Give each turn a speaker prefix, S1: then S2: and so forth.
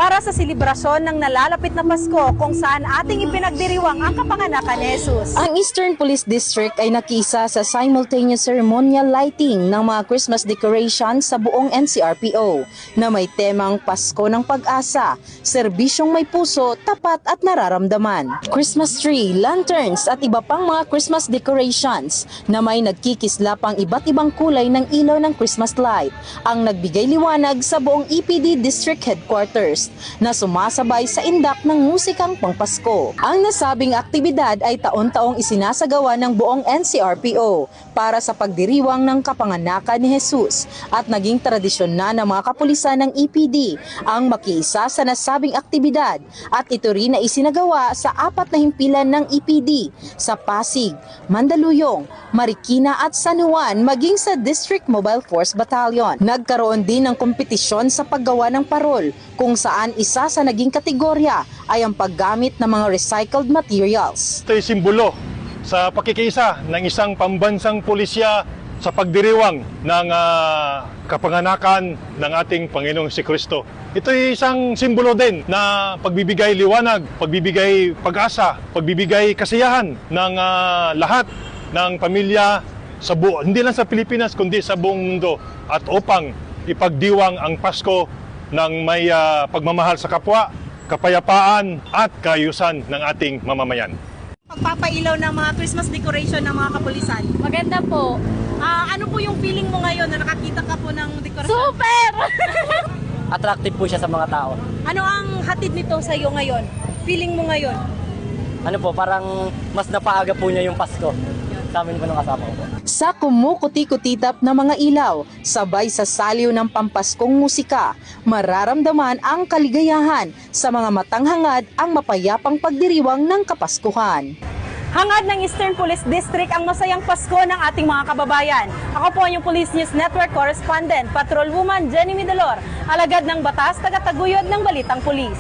S1: para sa selebrasyon ng nalalapit na Pasko kung saan ating ipinagdiriwang ang kapanganakan ni Jesus.
S2: Ang Eastern Police District ay nakiisa sa simultaneous ceremonial lighting ng mga Christmas decorations sa buong NCRPO na may temang Pasko ng Pag-asa, serbisyong may puso, tapat at nararamdaman. Christmas tree, lanterns at iba pang mga Christmas decorations na may nagkikislapang iba't ibang kulay ng ilaw ng Christmas light ang nagbigay liwanag sa buong EPD District Headquarters na sumasabay sa indak ng musikang pangpasko. Ang nasabing aktibidad ay taon-taong isinasagawa ng buong NCRPO para sa pagdiriwang ng kapanganakan ni Jesus at naging tradisyon na ng mga kapulisan ng EPD ang makiisa sa nasabing aktibidad at ito rin ay isinagawa sa 4 na himpilan ng EPD sa Pasig, Mandaluyong, Marikina at San Juan maging sa District Mobile Force Battalion. Nagkaroon din ng kompetisyon sa paggawa ng parol kung saan isa sa naging kategorya ay ang paggamit ng mga recycled materials.
S3: Ito ay simbolo sa pakikiisa ng isang pambansang pulisya sa pagdiriwang ng kapanganakan ng ating Panginoong Jesucristo. Ito ay isang simbolo din na pagbibigay liwanag, pagbibigay pag-asa, pagbibigay kasiyahan ng lahat ng pamilya sa hindi lang sa Pilipinas kundi sa buong mundo at upang ipagdiwang ang Pasko ng may pagmamahal sa kapwa, kapayapaan at kaayusan ng ating mamamayan.
S1: Pagpapailaw ng mga Christmas decoration ng mga kapulisan.
S4: Maganda po.
S1: Ano po yung feeling mo ngayon na nakakita ka po ng dekorasyon?
S4: Super!
S5: Attractive po siya sa mga tao.
S1: Ano ang hatid nito sa iyo ngayon? Feeling mo ngayon?
S5: Ano po, parang mas napaaga po niya yung Pasko sa amin po ng kasama ko po.
S2: Sa kumukuti-kutitap na mga ilaw, sabay sa saliw ng pampaskong musika, mararamdaman ang kaligayahan sa mga matanghangad ang mapayapang pagdiriwang ng Kapaskuhan.
S1: Hangad ng Eastern Police District ang masayang Pasko ng ating mga kababayan. Ako po ang Police News Network Correspondent, Patrolwoman Jenny Midalor, alagad ng batas, tagataguyod ng Balitang Pulis.